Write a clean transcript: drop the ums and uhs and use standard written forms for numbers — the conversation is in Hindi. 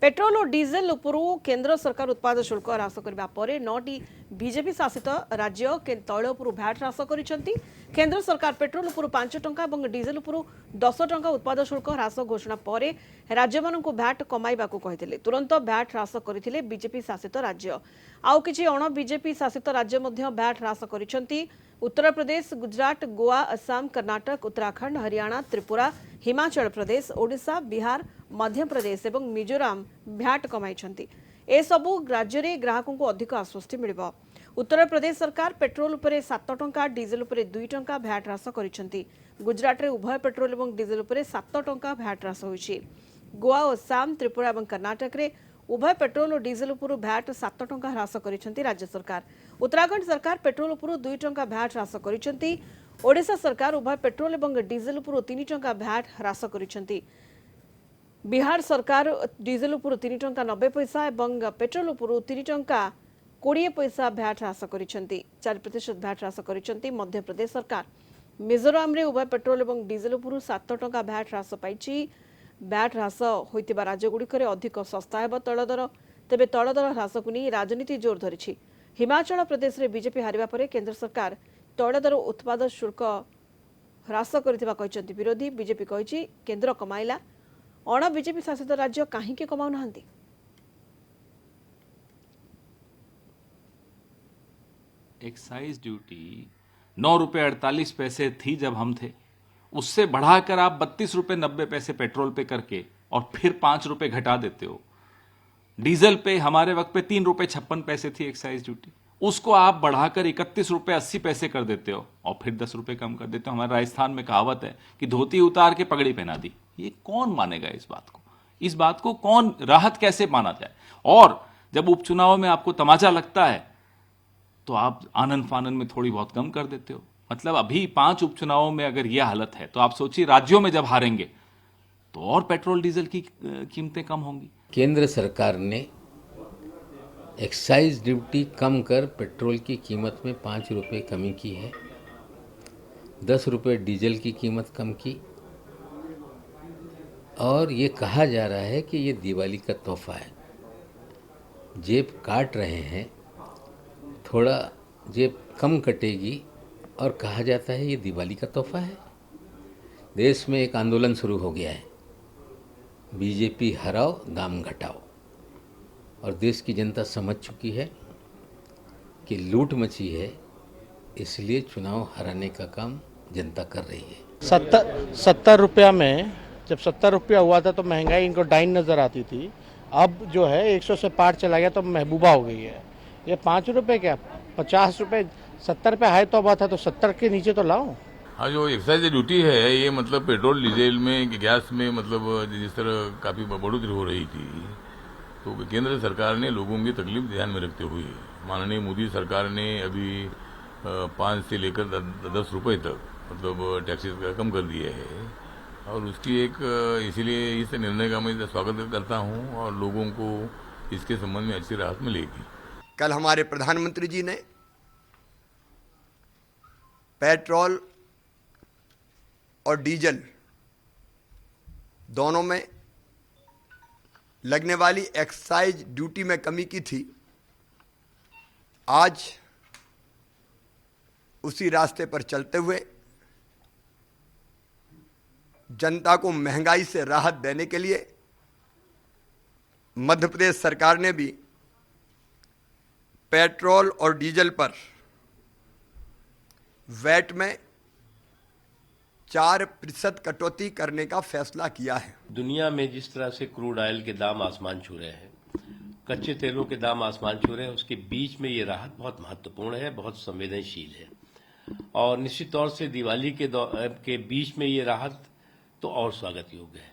पेट्रोल और डीजेल उपरू केंद्र सरकार उत्पाद शुल्क ह्रास करने पर 9टी बीजेपी शासित राज्य तैल उपरू भैट ह्रास कर केंद्र सरकार पेट्रोल उपरू 5 टंका और डीजेल उपरू 10 टंका उत्पाद शुल्क ह्रास घोषणा पर राज्य मानक भैट कमाइबा कहते तुरंत भैट ह्रास करते बीजेपी शासित राज्य आउ किछि अण बीजेपी शासित राज्य भैट ह्रास कर उत्तर प्रदेश, गुजरात, गोवा, असम, कर्नाटक, उत्तराखंड, हरियाणा, त्रिपुरा, हिमाचल प्रदेश, ओडिशा, बिहार, मध्य प्रदेश और मिजोराम भैट कमाई ए सबु राज्य में ग्राहकों को अधिक आश्वस्ति मिल उत्तर प्रदेश सरकार पेट्रोल उपर 7 टंका डीजेल उपर 2 टंका भैट ह्रास कर गुजरात में उभय पेट्रोल और डीजेल उपर 7 टंका भैट ह्रास होइछि गोवा, असम, त्रिपुरा और कर्नाटक में उभय पेट्रोल और डीजेल उपर भैट 7 टंका ह्रास कर राज्य सरकार उत्तराखंड सरकार पेट्रोल उपर 2 टंका भैट ह्रास कर ओडिशा सरकार उभय पेट्रोल और डीजेल उपर 3 टंका भैट ह्रास कर बिहार सरकार डीजेल उपर 3 टंका 90 पैसा और पेट्रोल उपर 3 टंका 20 पैसा भैट ह्रास कर 4% भैट ह्रास कर मध्य प्रदेश सरकार मिजोराम रे उभय पेट्रोल और डीजेल उपर 7 टंका भैट ह्रास पाई भैट ह्रास होइतिबा राज्यगुड़िक अधिक सस्ता हेब तैल दर तेबे तैल दर ह्रास को नहीं राजनीति जोर धरी हिमाचल प्रदेश में बीजेपी हारिबा परे केंद्र सरकार तैल दर उत्पाद शुल्क ह्रास करथिबा कहचंती विरोधी बीजेपी कहिछि केंद्र कमाइला अण बीजेपी शासित राज्य कहीं कमाऊ नाहांती। एक्साइज ड्यूटी 9 रुपये 48 पैसे थी जब हम थे, उससे बढ़ाकर आप 32 रुपये 90 पैसे पेट्रोल पे करके और फिर 5 रुपये घटा देते हो। डीजल पे हमारे वक्त पे 3 रुपये 56 पैसे थी एक्साइज ड्यूटी, उसको आप बढ़ाकर 31 रुपये 80 पैसे कर देते हो और फिर 10 रुपये कम कर देते हो। हमारे राजस्थान में कहावत है कि धोती उतार के पगड़ी पहना दी। ये कौन मानेगा इस बात को? इस बात को कौन राहत कैसे माना जाए? और जब उपचुनाव में आपको तमाचा लगता है तो आप आनंद फानंद में थोड़ी बहुत कम कर देते हो। मतलब अभी 5 उपचुनावों में अगर यह हालत है तो आप सोचिए राज्यों में जब हारेंगे तो और पेट्रोल डीजल की कीमतें कम होंगी। केंद्र सरकार ने एक्साइज ड्यूटी कम कर पेट्रोल की कीमत में 5 रुपये कमी की है, 10 रुपये डीजल की कीमत कम की और ये कहा जा रहा है कि ये दिवाली का तोहफा है। जेब काट रहे हैं, थोड़ा जेब कम कटेगी और कहा जाता है ये दिवाली का तोहफा है। देश में एक आंदोलन शुरू हो गया है, बीजेपी हराओ दाम घटाओ, और देश की जनता समझ चुकी है कि लूट मची है, इसलिए चुनाव हराने का काम जनता कर रही है। 70 रुपया में जब 70 रुपया हुआ था तो महंगाई इनको डाइन नज़र आती थी। अब जो है 100 से पार चला गया तो महबूबा हो गई है। ये 5 रुपये क्या 50 रुपये 70 पे हाई तो था तो 70 के नीचे तो लाओ। हाँ, जो एक्साइज ड्यूटी है ये मतलब पेट्रोल डीजल में गैस में मतलब जिस तरह काफ़ी बढ़ोतरी हो रही थी तो केंद्र सरकार ने लोगों की तकलीफ ध्यान में रखते हुए माननीय मोदी सरकार ने अभी 5 से लेकर 10 रुपये तक मतलब टैक्सेस का कम कर दिए है और उसकी एक इसीलिए इस निर्णय का मैं स्वागत करता हूँ और लोगों को इसके संबंध में अच्छी राहत मिलेगी। कल हमारे प्रधानमंत्री जी ने पेट्रोल और डीजल दोनों में लगने वाली एक्साइज ड्यूटी में कमी की थी। आज उसी रास्ते पर चलते हुए जनता को महंगाई से राहत देने के लिए मध्य प्रदेश सरकार ने भी पेट्रोल और डीजल पर वैट में 4% कटौती करने का फैसला किया है। दुनिया में जिस तरह से क्रूड ऑयल के दाम आसमान छू रहे हैं, कच्चे तेलों के दाम आसमान छू रहे हैं, उसके बीच में ये राहत बहुत महत्वपूर्ण है, बहुत संवेदनशील है और निश्चित तौर से दिवाली के बीच में ये राहत तो और स्वागत योग्य है।